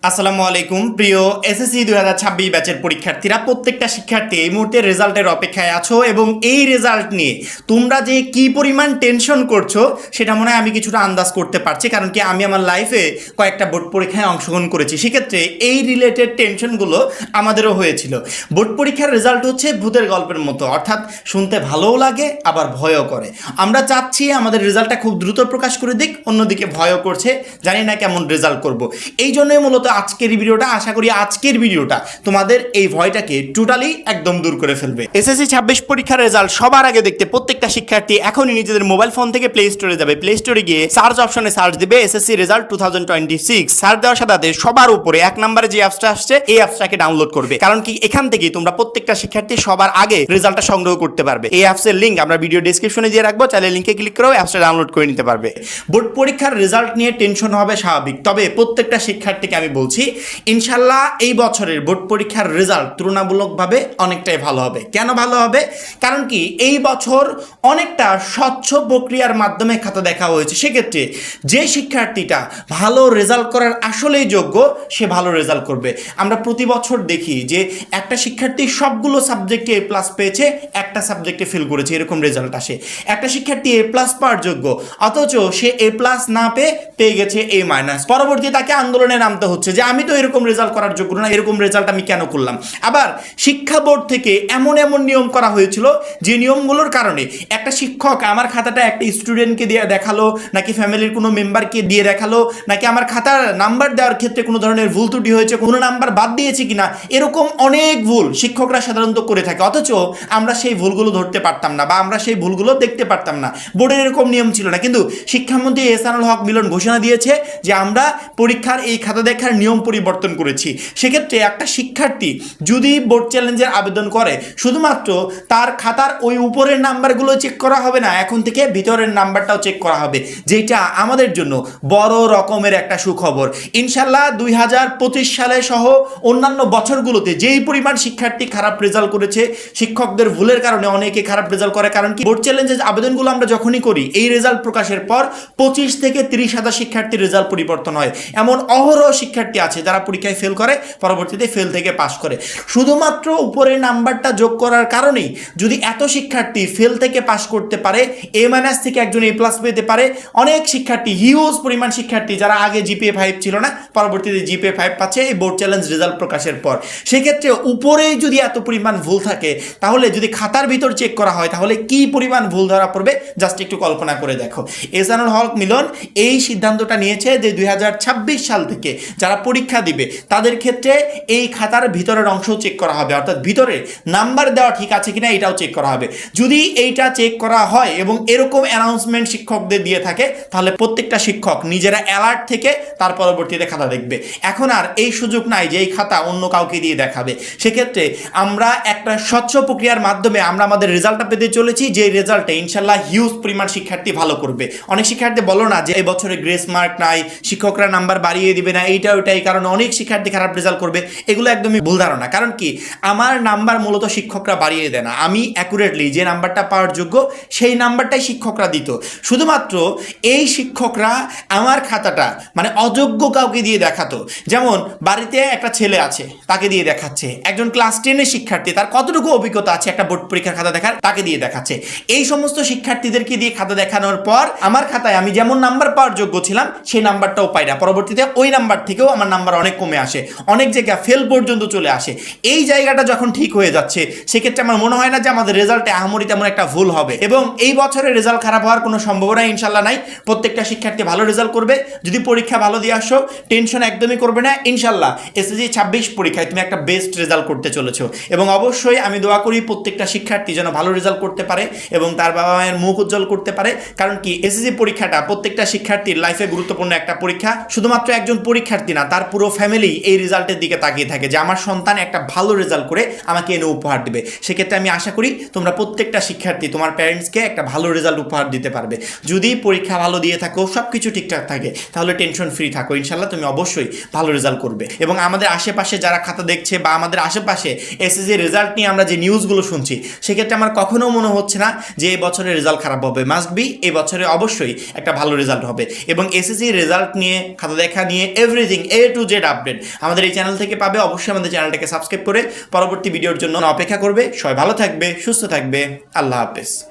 আসসালামু আলাইকুম প্রিয় এসএসসি 2026 ব্যাচের পরীক্ষার্থীরা, প্রত্যেকটা শিক্ষার্থী এই মুহূর্তে রেজাল্টের অপেক্ষায় আছো এবং এই রেজাল্ট নিয়ে তোমরা যে কি পরিমাণ টেনশন করছো সেটা মনে হয় আমি কিছুটা আন্দাজ করতে পারছি, কারণ কি আমি আমার লাইফে কয়েকটা বোর্ড পরীক্ষায় অংশগ্রহণ করেছি। সেক্ষেত্রে এই রিলেটেড টেনশনগুলো আমাদেরও হয়েছিল। বোর্ড পরীক্ষার রেজাল্ট হচ্ছে ভূতের গল্পের মতো, অর্থাৎ শুনতে ভালোও লাগে আবার ভয়ও করে। আমরা চাচ্ছি আমাদের রেজাল্টটা খুব দ্রুত প্রকাশ করে দিক, অন্যদিকে ভয়ও করছে, জানি না কেমন রেজাল্ট করব। এই জন্যই মূলত আজকের ভিডিওটা, আশা করি আজকের ভিডিওটা তোমাদের এই ভয়টাকে টোটালি একদম দূর করে ফেলবে। এসএসসি 26 পরীক্ষার রেজাল্ট সবার আগে দেখতে প্রত্যেকটা শিক্ষার্থী এখনই নিজেদের মোবাইল ফোন থেকে প্লে স্টোরে যাবে। প্লে স্টোরে গিয়ে সার্চ অপশনে সার্চ দিবে এসএসসি রেজাল্ট 2026। সার্চ দেওয়ার সাথে সবার উপরে এক নম্বরে যে অ্যাপসটা আসছে এই অ্যাপসটাকে ডাউনলোড করবে, কারণ কি এখান থেকে তোমরা প্রত্যেকটা শিক্ষার্থী সবার আগে রেজাল্টটা সংগ্রহ করতে পারবে। এই অ্যাপসের লিংক আমরা ভিডিও ডেসক্রিপশনে দিয়ে রাখবো, চাইলে লিংকে ক্লিক করেও অ্যাপসটা ডাউনলোড করে নিতে পারবে। বোর্ড পরীক্ষার রেজাল্ট নিয়ে টেনশন হবে স্বাভাবিক, তবে প্রত্যেকটা শিক্ষার্থীকে আমি বলছি ইনশাল্লাহ এই বছরের বোর্ড পরীক্ষার রেজাল্ট তুলনামূলকভাবে অনেকটাই ভালো হবে। কেন ভালো হবে? কারণ কি এই বছর অনেকটা স্বচ্ছ প্রক্রিয়ার মাধ্যমে খাতা দেখা হয়েছে। সেক্ষেত্রে যে শিক্ষার্থীটা ভালো রেজাল্ট করার আসলেই যোগ্য সে ভালো রেজাল্ট করবে। আমরা প্রতি বছর দেখি যে একটা শিক্ষার্থী সবগুলো সাবজেক্টে এ প্লাস পেয়েছে, একটা সাবজেক্টে ফেল করেছে, এরকম রেজাল্ট আসে। একটা শিক্ষার্থী এ প্লাস পাওয়ার যোগ্য, অথচ সে এ প্লাস না পেয়ে গেছে এ মাইনাস। পরবর্তী তাকে আন্দোলনে নামতে হচ্ছে যে আমি তো এরকম রেজাল্ট করার যোগ্য না, এরকম রেজাল্ট আমি কেন করলাম। আবার শিক্ষা বোর্ড থেকে এমন নিয়ম করা হয়েছিল যে নিয়মগুলোর কারণে একটা শিক্ষক আমার খাতাটা একটা স্টুডেন্টকে দিয়ে দেখালো, নাকি ফ্যামিলির কোনো মেম্বারকে দিয়ে দেখালো, নাকি আমার খাতার নাম্বার দেওয়ার ক্ষেত্রে কোনো ধরনের ভুল ত্রুটি হয়েছে, কোনো নাম্বার বাদ দিয়েছে কিনা, এরকম অনেক ভুল শিক্ষকরা সাধারণত করে থাকে। অথচ আমরা সেই ভুলগুলো ধরতে পারতাম না বা আমরা সেই ভুলগুলো দেখতে পারতাম না। বোর্ডের এরকম নিয়ম ছিল না, কিন্তু শিক্ষামন্ত্রী এহসানুল হক মিলন ঘোষণা দিয়েছে যে আমরা পরীক্ষার এই খাতা দেখার নিয়ম পরিবর্তন করেছি। সেক্ষেত্রে একটা শিক্ষার্থী যদি বোর্ড চ্যালেঞ্জের আবেদন করে, শুধুমাত্র তার খাতার ওই উপরের নাম্বারগুলো চেক করা হবে না, এখন থেকে ভিতরের নাম্বারটাও চেক করা হবে, যেটা আমাদের জন্য বড় রকমের একটা সুখবর। ইনশাল্লাহ 2025 সালে সহ অন্যান্য বছরগুলোতে যেই পরিমাণ শিক্ষার্থী খারাপ রেজাল্ট করেছে, শিক্ষকদের ভুলের কারণে অনেকে খারাপ রেজাল্ট করে। কারণ কি বোর্ড চ্যালেঞ্জের আবেদনগুলো আমরা যখনই করি এই রেজাল্ট প্রকাশের পর 25 থেকে 30,000 শিক্ষার্থীর রেজাল্ট পরিবর্তন হয়। এমন অহরহ শিক্ষার্থী আছে যারা পরীক্ষায় ফেল করে, পরবর্তীতে ফেল থেকে পাস করে। শুধুমাত্র উপরের নাম্বারটা যোগ করার কারণেই যদি এত শিক্ষার্থী ফেল থেকে পাস করতে পারে, এ মাইনাস থেকে একজন এ প্লাস পেতে পারে, অনেক শিক্ষার্থী, হিউজ পরিমাণ শিক্ষার্থী যারা আগে জিপিএ 5 ছিল না, পরবর্তীতে জিপিএ 5 পাচ্ছে এই বোর্ড চ্যালেঞ্জ রেজাল্ট প্রকাশের পর। সেক্ষেত্রে উপরেই যদি এত পরিমাণ ভুল থাকে, তাহলে যদি খাতার ভিতর চেক করা হয় তাহলে কি পরিমাণ ভুল ধরা পড়বে জাস্ট একটু কল্পনা করে দেখো। এহসানুল হক মিলন এই সিদ্ধান্তটা নিয়েছে যে 2026 সাল থেকে যারা পরীক্ষা দিবে তাদের ক্ষেত্রে এই খাতার ভিতরের অংশ চেক করা হবে, অর্থাৎ ভিতরে নাম্বার দেওয়া ঠিক আছে কিনা এটাও চেক করা হবে। যদি এইটা চেক করা হয় এবং এরকম অ্যানাউন্সমেন্ট শিক্ষকদের দিয়ে থাকে, তাহলে প্রত্যেকটা শিক্ষক নিজেরা অ্যালার্ট থেকে তার পরবর্তীতে খাতা দেখবে। এখন আর এই সুযোগ নাই যে এই খাতা অন্য কাউকে দিয়ে দেখাবে। সেক্ষেত্রে আমরা একটা স্বচ্ছ প্রক্রিয়ার মাধ্যমে আমরা আমাদের রেজাল্টটা পেতে চলেছি, যে রেজাল্টে ইনশাল্লাহ হিউজ পরিমাণ শিক্ষার্থী ভালো করবে। অনেক শিক্ষার্থী বলো না যে এই বছরে গ্রেস মার্ক নাই, শিক্ষকরা নাম্বার বাড়িয়ে দিবে না, এইটা ওইটাই কারণে অনেক শিক্ষার্থী খারাপ রেজাল্ট করবে। এগুলো একদমই ভুল ধারণা। কারণ কি আমার নাম্বার মূলত শিক্ষকরা বাড়িয়ে দেয় না, আমি অ্যাকুরেটলি যে নাম্বারটা পাওয়ার যোগ্য সেই নাম্বারটাই শিক্ষকরা দিত। শুধুমাত্র এই শিক্ষকরা আমার খাতাটা মানে অযোগ্য কাউকে দিয়ে দেখাতো। যেমন বাড়িতে একটা ছেলে আছে তাকে দিয়ে দেখাচ্ছে, একজন ক্লাস 10-এর শিক্ষার্থী তার কতটুকু অভিজ্ঞতা আছে একটা বোর্ড পরীক্ষার খাতা দেখার, তাকে দিয়ে দেখাচ্ছে। এই সমস্ত শিক্ষার্থীদেরকে দিয়ে খাতা দেখানোর পর আমার খাতায় আমি যেমন নাম্বার পাওয়ার যোগ্য ছিলাম সেই নাম্বারটাও পাই না, পরবর্তীতে ওই নাম্বার থেকেও আমার নাম্বার অনেক কমে আসে, অনেক জায়গায় ফেল পর্যন্ত চলে আসে। এই জায়গাটা যখন ঠিক হয়ে যাচ্ছে, সেক্ষেত্রে আমার মনে হয় না যে আমাদের রেজাল্টে আহামরি তেমন একটা ভুল হবে। এবং এই বছরের রেজাল্ট খারাপ হওয়ার কোনো সম্ভাবনা ইনশাল্লাহ নাই। প্রত্যেকটা শিক্ষার্থী ভালো রেজাল্ট করবে। যদি পরীক্ষা ভালো দিয়ে আসো, টেনশন একদমই করবে না। ইনশাল্লাহ এসএসসি 26 পরীক্ষায় তুমি একটা বেস্ট রেজাল্ট করতে চলেছো। এবং অবশ্যই আমি দোয়া করি প্রত্যেকটা শিক্ষার্থী যেন ভালো রেজাল্ট করতে পারে এবং তার বাবা মায়ের মুখ উজ্জ্বল করতে পারে। কারণ কি এসএসসি পরীক্ষাটা প্রত্যেকটা শিক্ষার্থীর লাইফে গুরুত্বপূর্ণ একটা পরীক্ষা। শুধুমাত্র একজন পরীক্ষার্থী না, তার পুরো ফ্যামিলি এই রেজাল্টের দিকে তাকিয়ে থাকে যে আমার সন্তান একটা ভালো রেজাল্ট করে আমাকে এনে উপহার দেবে। সেক্ষেত্রে আমি আশা করি তোমরা প্রত্যেকটা শিক্ষার্থী তোমার প্যারেন্টসকে একটা ভালো রেজাল্ট উপহার দিতে পারবে। যদি পরীক্ষা ভালো দিয়ে থাকো, সব কিছু ঠিকঠাক থাকে, তাহলে টেনশন ফ্রি থাকো, ইনশাল্লাহ তুমি অবশ্যই ভালো রেজাল্ট করবে। এবং আমাদের আশেপাশে যারা খাতা দেখছে বা আমাদের আশেপাশে এসএসসি রেজাল্ট নিয়ে আমরা যে নিউজগুলো শুনছি, সেক্ষেত্রে আমার কখনো মনে হচ্ছে না যে এই বছরের রেজাল্ট খারাপ হবে। মাস্ট বি এই বছরে অবশ্যই একটা ভালো রেজাল্ট হবে। এবং এসএসসি রেজাল্ট নিয়ে, খাতা দেখা নিয়ে, টু জেড আপডেট আমাদের এই চ্যানেল থেকে পাবে। অবশ্যই আমাদের চ্যানেলটাকে সাবস্ক্রাইব করে পরবর্তী ভিডিওর জন্য অপেক্ষা করবে। সবাই ভালো থাকবে, সুস্থ থাকবে। আল্লাহ হাফেজ।